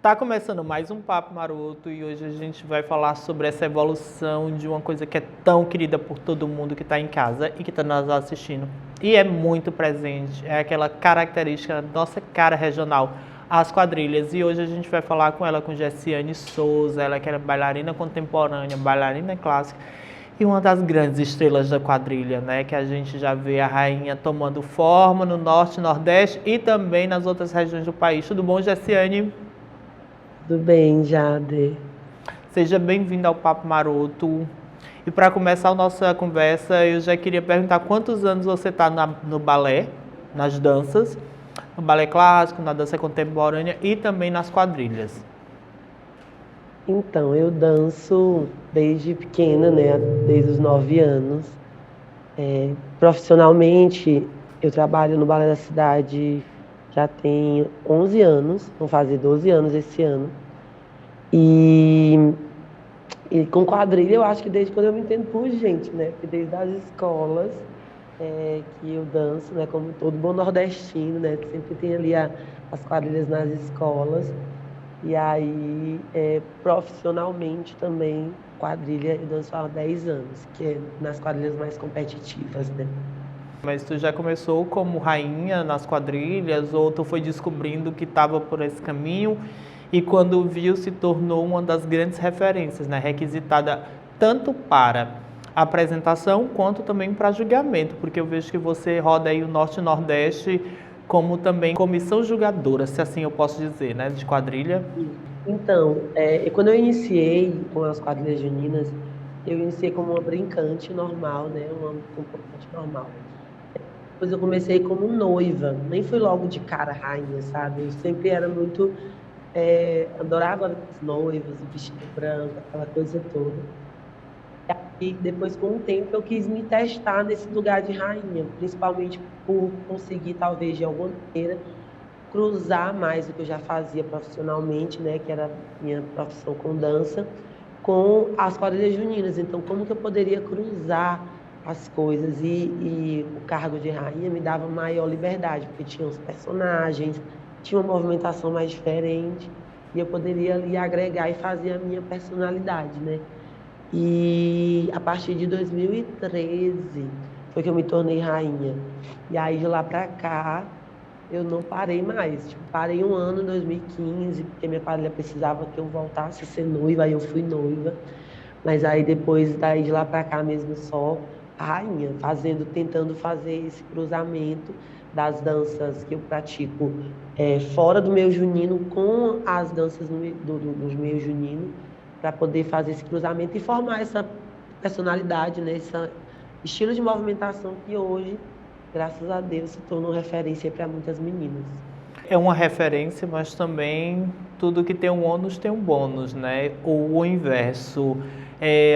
Tá começando mais um Papo Maroto e hoje a gente vai falar sobre essa evolução de uma coisa que é tão querida por todo mundo que está em casa e que está nos assistindo. E é muito presente, é aquela característica da nossa cara regional, as quadrilhas. E hoje a gente vai falar com ela, com Gessiane Souza, ela que era bailarina contemporânea, bailarina clássica e uma das grandes estrelas da quadrilha, né? Que a gente já vê a rainha tomando forma no norte, nordeste e também nas outras regiões do país. Tudo bom, Gessiane? Tudo bem, Jade? Seja bem-vindo ao Papo Maroto. E para começar a nossa conversa, eu já queria perguntar quantos anos você está no balé, nas danças, no balé clássico, na dança contemporânea e também nas quadrilhas. Então, eu danço desde pequena, né? Desde os 9 anos. Profissionalmente, eu trabalho no Balé da Cidade já tem 11 anos, vão fazer 12 anos esse ano. E, e com quadrilha, eu acho que desde quando eu me entendo por gente, né? Porque desde as escolas que eu danço, né? Como todo bom nordestino, né? Sempre tem ali as quadrilhas nas escolas. E aí, profissionalmente também, quadrilha eu danço há 10 anos, que é nas quadrilhas mais competitivas, né? Mas tu já começou como rainha nas quadrilhas ou tu foi descobrindo que estava por esse caminho e quando viu se tornou uma das grandes referências, né? Requisitada tanto para apresentação quanto também para julgamento, porque eu vejo que você roda aí o Norte e Nordeste como também comissão julgadora, se assim eu posso dizer, né? De quadrilha. Então, e quando eu iniciei com as quadrilhas juninas, eu iniciei como uma brincante normal, né? Uma comportante normal. Depois eu comecei como noiva, nem fui logo de cara rainha, sabe? Eu sempre era muito, adorava as noivas, o vestido branco, aquela coisa toda. E depois, com o tempo, eu quis me testar nesse lugar de rainha, principalmente por conseguir, talvez, de alguma maneira, cruzar mais o que eu já fazia profissionalmente, né, que era minha profissão com dança, com as quadrilhas juninas. Então, como que eu poderia cruzar as coisas? E o cargo de rainha me dava maior liberdade, porque tinha os personagens, tinha uma movimentação mais diferente, e eu poderia ali agregar e fazer a minha personalidade, né? E a partir de 2013 foi que eu me tornei rainha. E aí de lá para cá eu não parei mais. Tipo, parei um ano em 2015, porque minha família precisava que eu voltasse a ser noiva, aí eu fui noiva. Mas aí depois daí de lá para cá mesmo só a rainha, tentando fazer esse cruzamento das danças que eu pratico fora do meio junino com as danças dos meio junino, para poder fazer esse cruzamento e formar essa personalidade, né? Esse estilo de movimentação que hoje, graças a Deus, se tornou referência para muitas meninas. É uma referência, mas também tudo que tem um ônus tem um bônus, né? Ou o inverso.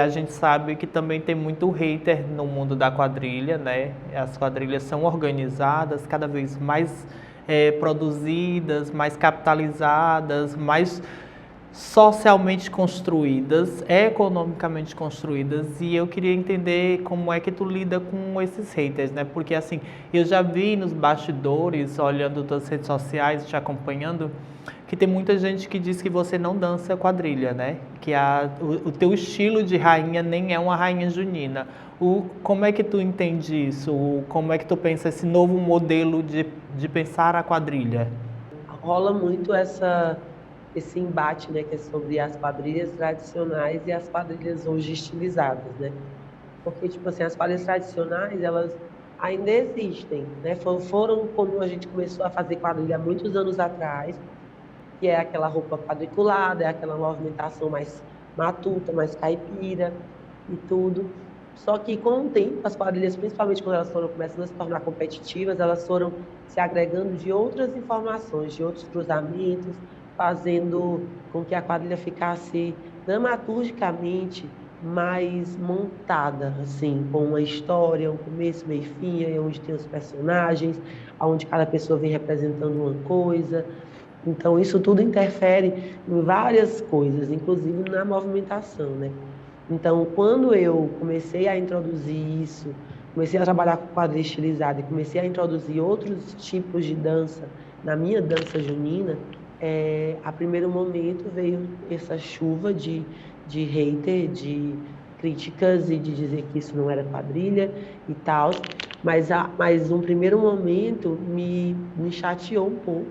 A gente sabe que também tem muito hater no mundo da quadrilha, né? As quadrilhas são organizadas, cada vez mais produzidas, mais capitalizadas, mais socialmente construídas, economicamente construídas, e eu queria entender como é que tu lida com esses haters, né? Porque assim, eu já vi nos bastidores, olhando tuas redes sociais, te acompanhando, que tem muita gente que diz que você não dança quadrilha, né? Que o teu estilo de rainha nem é uma rainha junina. Como é que tu entende isso? Como é que tu pensa esse novo modelo de pensar a quadrilha? Rola muito esse embate, né, que é sobre as quadrilhas tradicionais e as quadrilhas hoje estilizadas, né? Porque, tipo assim, as quadrilhas tradicionais, elas ainda existem, né? Foram como a gente começou a fazer quadrilha há muitos anos atrás, que é aquela roupa quadriculada, é aquela movimentação mais matuta, mais caipira e tudo. Só que com o tempo, as quadrilhas, principalmente quando elas foram começando a se tornar competitivas, elas foram se agregando de outras informações, de outros cruzamentos, fazendo com que a quadrilha ficasse dramaturgicamente mais montada, assim, com uma história, um começo, meio e fim, aí onde tem os personagens, onde cada pessoa vem representando uma coisa. Então, isso tudo interfere em várias coisas, inclusive na movimentação, né? Então, quando eu comecei a introduzir isso, comecei a trabalhar com quadrilha estilizada e comecei a introduzir outros tipos de dança na minha dança junina, a primeiro momento veio essa chuva de hater, de críticas e de dizer que isso não era quadrilha e tal, mas num primeiro momento me chateou um pouco,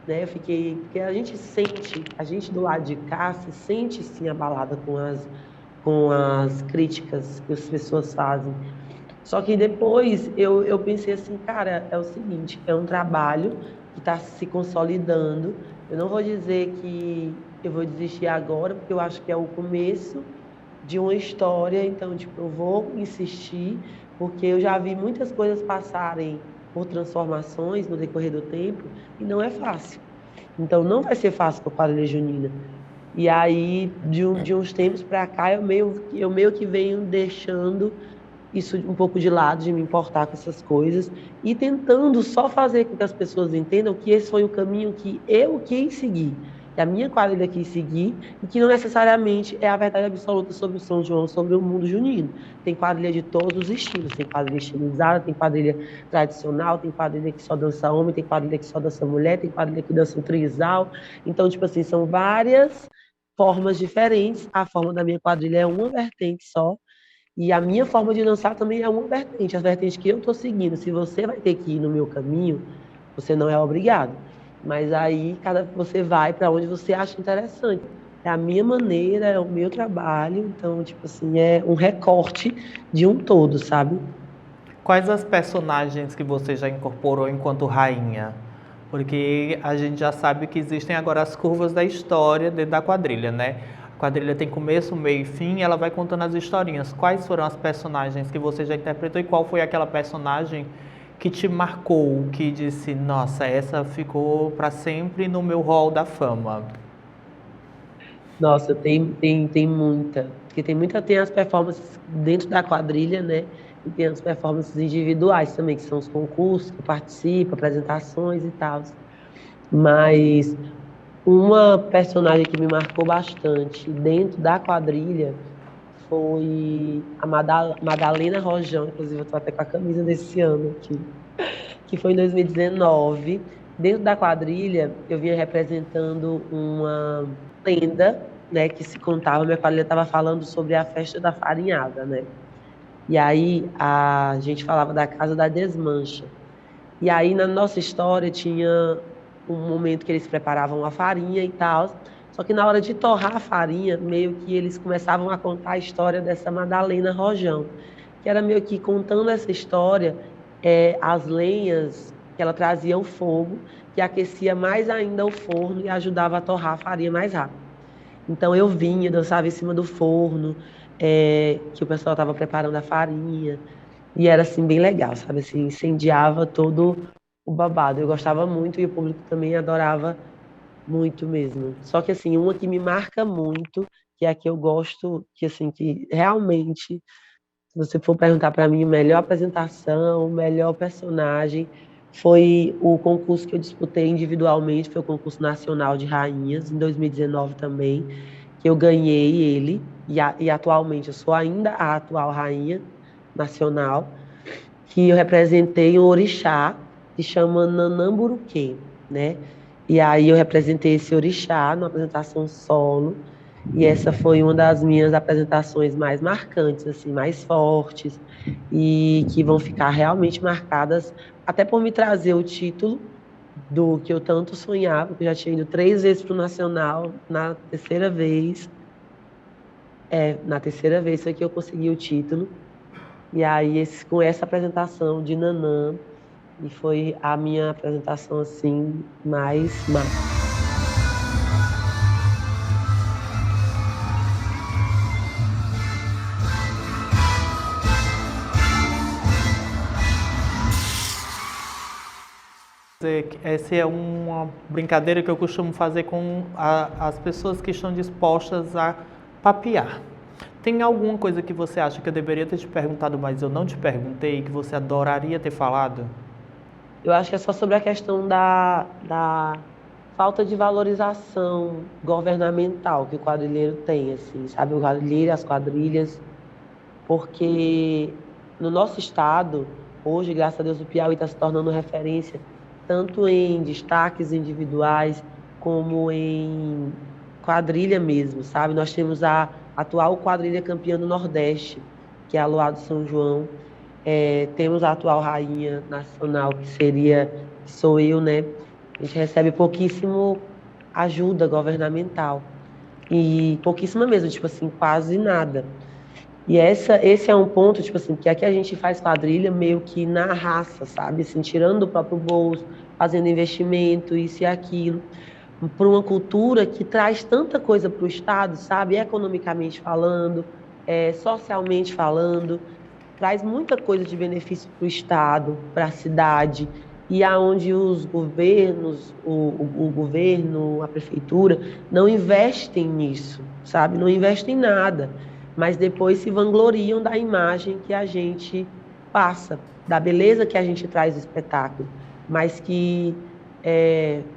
né? Eu fiquei, porque a gente sente, a gente do lado de cá se sente sim abalada com as críticas que as pessoas fazem. Só que depois eu pensei assim, cara, é o seguinte, é um trabalho que está se consolidando. Eu não vou dizer que eu vou desistir agora, porque eu acho que é o começo de uma história, então, tipo, eu vou insistir, porque eu já vi muitas coisas passarem por transformações no decorrer do tempo, e não é fácil. Então, não vai ser fácil para a quadrilha junina. E aí, de uns tempos para cá, eu meio que venho deixando isso um pouco de lado, de me importar com essas coisas, e tentando só fazer com que as pessoas entendam que esse foi o caminho que eu quis seguir, que a minha quadrilha quis seguir, e que não necessariamente é a verdade absoluta sobre o São João, sobre o mundo junino. Tem quadrilha de todos os estilos, tem quadrilha estilizada, tem quadrilha tradicional, tem quadrilha que só dança homem, tem quadrilha que só dança mulher, tem quadrilha que dança um trisal. Então, tipo assim, são várias formas diferentes. A forma da minha quadrilha é uma vertente só, e a minha forma de dançar também é uma vertente, as vertentes que eu estou seguindo. Se você vai ter que ir no meu caminho, você não é obrigado. Mas aí você vai para onde você acha interessante. É a minha maneira, é o meu trabalho, então, tipo assim, é um recorte de um todo, sabe? Quais as personagens que você já incorporou enquanto rainha? Porque a gente já sabe que existem agora as curvas da história dentro da quadrilha, né? A quadrilha tem começo, meio e fim, e ela vai contando as historinhas. Quais foram as personagens que você já interpretou e qual foi aquela personagem que te marcou, que disse, nossa, essa ficou para sempre no meu hall da fama? Nossa, tem muita. Porque tem as performances dentro da quadrilha, né? E tem as performances individuais também, que são os concursos que eu participo, apresentações e tal. Mas uma personagem que me marcou bastante dentro da quadrilha foi a Madalena Rojão, inclusive eu estou até com a camisa desse ano aqui, que foi em 2019. Dentro da quadrilha, eu vinha representando uma lenda, né, que se contava, minha quadrilha estava falando sobre a festa da farinhada, né? E aí a gente falava da Casa da Desmancha. E aí, na nossa história, tinha um momento que eles preparavam a farinha e tal. Só que na hora de torrar a farinha, meio que eles começavam a contar a história dessa Madalena Rojão, que era meio que contando essa história, as lenhas que ela trazia o fogo, que aquecia mais ainda o forno e ajudava a torrar a farinha mais rápido. Então eu vinha, dançava em cima do forno, que o pessoal estava preparando a farinha. E era assim bem legal, sabe? Assim, incendiava todo o babado. Eu gostava muito e o público também adorava muito mesmo. Só que assim, uma que me marca muito, que é a que eu gosto, que assim, que realmente, se você for perguntar para mim, melhor apresentação, melhor personagem, foi o concurso que eu disputei individualmente, foi o concurso nacional de rainhas em 2019 também, que eu ganhei ele e atualmente eu sou ainda a atual rainha nacional, que eu representei um orixá que chama Nanamburuquê, né? E aí eu representei esse orixá numa apresentação solo, e essa foi uma das minhas apresentações mais marcantes, assim, mais fortes, e que vão ficar realmente marcadas, até por me trazer o título do que eu tanto sonhava, que eu já tinha ido 3 vezes para o Nacional, na terceira vez foi que eu consegui o título, e aí, com essa apresentação de Nanã, e foi a minha apresentação, assim, mais massa. Essa é uma brincadeira que eu costumo fazer com as pessoas que estão dispostas a papear. Tem alguma coisa que você acha que eu deveria ter te perguntado, mas eu não te perguntei, que você adoraria ter falado? Eu acho que é só sobre a questão da falta de valorização governamental que o quadrilheiro tem, assim, sabe? O quadrilheiro, as quadrilhas, porque no nosso estado, hoje, graças a Deus, o Piauí está se tornando referência tanto em destaques individuais como em quadrilha mesmo, sabe? Nós temos a atual quadrilha campeã do Nordeste, que é a Luar do São João. Temos a atual rainha nacional, que sou eu, né? A gente recebe pouquíssimo ajuda governamental. E pouquíssima mesmo, tipo assim, quase nada. E esse é um ponto, tipo assim, que aqui a gente faz quadrilha meio que na raça, sabe? Assim, tirando do próprio bolso, fazendo investimento, isso e aquilo, por uma cultura que traz tanta coisa para o Estado, sabe? Economicamente falando, socialmente falando, traz muita coisa de benefício para o Estado, para a cidade, e aonde os governos, o governo, a prefeitura, não investem nisso, sabe? Não investem em nada, mas depois se vangloriam da imagem que a gente passa, da beleza que a gente traz do espetáculo, mas que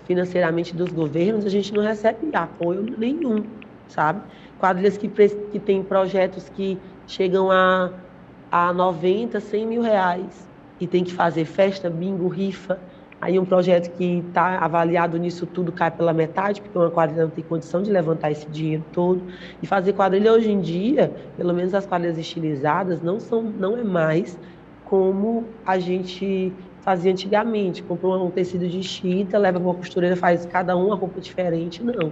financeiramente dos governos a gente não recebe apoio nenhum, sabe? Quadrilhas que têm projetos que chegam a 90, 100 mil reais e tem que fazer festa, bingo, rifa. Aí um projeto que está avaliado nisso tudo cai pela metade, porque uma quadrilha não tem condição de levantar esse dinheiro todo. E fazer quadrilha hoje em dia, pelo menos as quadrilhas estilizadas, não é mais como a gente fazia antigamente. Compra um tecido de chita, leva para uma costureira, faz cada um uma roupa diferente. Não.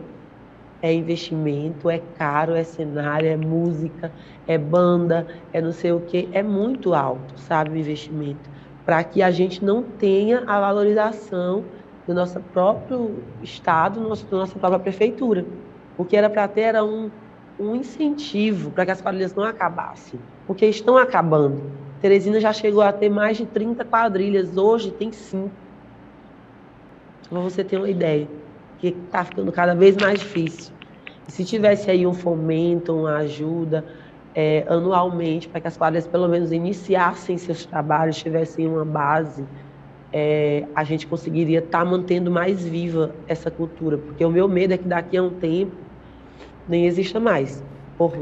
É investimento, é caro, é cenário, é música, é banda, é não sei o quê. É muito alto, sabe, o investimento. Para que a gente não tenha a valorização do nosso próprio Estado, da nossa própria prefeitura. O que era para ter era um incentivo para que as quadrilhas não acabassem, porque estão acabando. Teresina já chegou a ter mais de 30 quadrilhas, hoje tem 5. Para você ter uma ideia, que está ficando cada vez mais difícil. E se tivesse aí um fomento, uma ajuda anualmente, para que as quadrilhas pelo menos iniciassem seus trabalhos, tivessem uma base, a gente conseguiria estar mantendo mais viva essa cultura, porque o meu medo é que daqui a um tempo nem exista mais,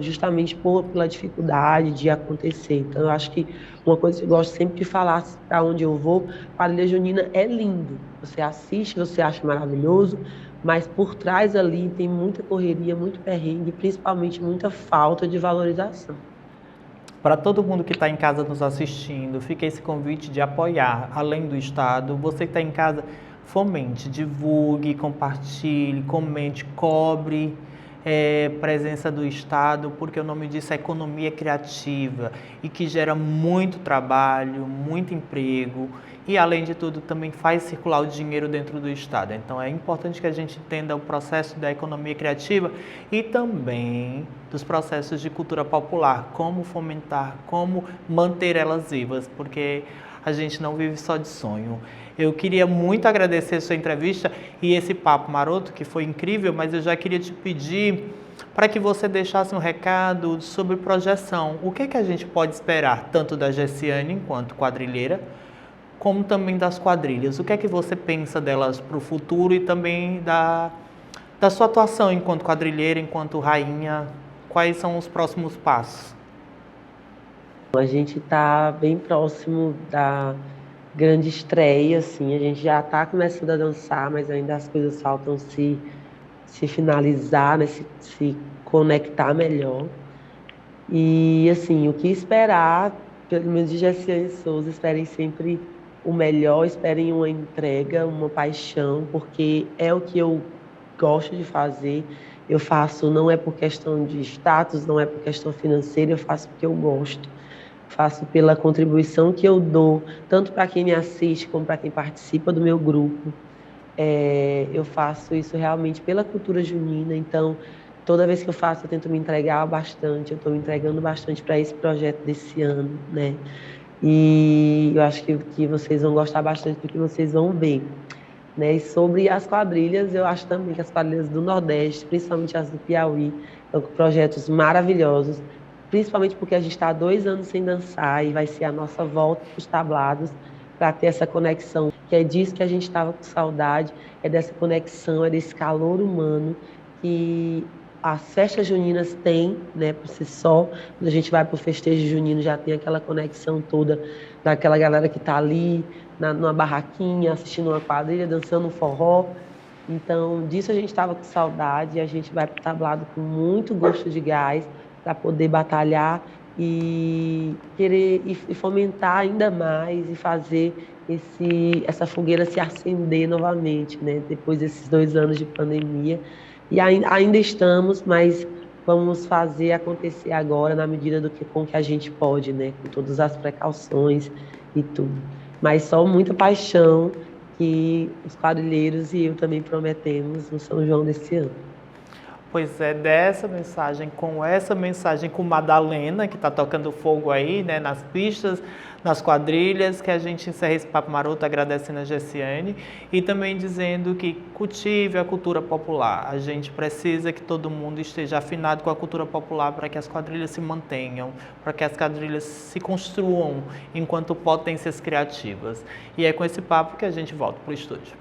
justamente pela dificuldade de acontecer. Então, eu acho que uma coisa que eu gosto sempre de falar para onde eu vou, quadrilha junina é lindo. Você assiste, você acha maravilhoso, mas por trás ali tem muita correria, muito perrengue, principalmente muita falta de valorização. Para todo mundo que está em casa nos assistindo, fica esse convite de apoiar, além do Estado. Você que está em casa, fomente, divulgue, compartilhe, comente, cobre presença do Estado, porque o nome disso é economia criativa e que gera muito trabalho, muito emprego e, além de tudo, também faz circular o dinheiro dentro do Estado. Então, é importante que a gente entenda o processo da economia criativa e também dos processos de cultura popular, como fomentar, como manter elas vivas, porque a gente não vive só de sonho. Eu queria muito agradecer a sua entrevista e esse papo maroto, que foi incrível, mas eu já queria te pedir para que você deixasse um recado sobre projeção. O que é que a gente pode esperar, tanto da Gessiane enquanto quadrilheira, como também das quadrilhas? O que é que você pensa delas para o futuro e também da sua atuação enquanto quadrilheira, enquanto rainha? Quais são os próximos passos? A gente está bem próximo da grande estreia, assim, a gente já está começando a dançar, mas ainda as coisas faltam se finalizar, né, se conectar melhor. E, assim, o que esperar, pelo menos de Gessiane Souza, esperem sempre o melhor, esperem uma entrega, uma paixão, porque é o que eu gosto de fazer. Eu faço, não é por questão de status, não é por questão financeira, eu faço porque eu gosto. Faço pela contribuição que eu dou, tanto para quem me assiste como para quem participa do meu grupo. Eu faço isso realmente pela cultura junina, então toda vez que eu faço eu tento me entregar bastante, eu estou me entregando bastante para esse projeto desse ano, né? E eu acho que vocês vão gostar bastante do que vocês vão ver. Né? E sobre as quadrilhas, eu acho também que as quadrilhas do Nordeste, principalmente as do Piauí, estão com projetos maravilhosos, principalmente porque a gente está há 2 anos sem dançar e vai ser a nossa volta para os tablados para ter essa conexão, que é disso que a gente estava com saudade, é dessa conexão, é desse calor humano que as festas juninas têm, né, por si só. Quando a gente vai para o festejo junino, já tem aquela conexão toda daquela galera que está ali numa barraquinha, assistindo uma quadrilha, dançando um forró. Então, disso a gente estava com saudade e a gente vai para o tablado com muito gosto de gás para poder batalhar e querer e fomentar ainda mais e fazer essa fogueira se acender novamente, né? Depois desses 2 anos de pandemia. E ainda estamos, mas vamos fazer acontecer agora na medida com que a gente pode, né? Com todas as precauções e tudo. Mas só muita paixão que os quadrilheiros e eu também prometemos no São João desse ano. Pois é, dessa mensagem, com essa mensagem com Madalena, que está tocando fogo aí, né, nas pistas, nas quadrilhas, que a gente encerra esse Papo Maroto agradecendo a Gessiane e também dizendo que cultive a cultura popular. A gente precisa que todo mundo esteja afinado com a cultura popular para que as quadrilhas se mantenham, para que as quadrilhas se construam enquanto potências criativas. E é com esse papo que a gente volta para o estúdio.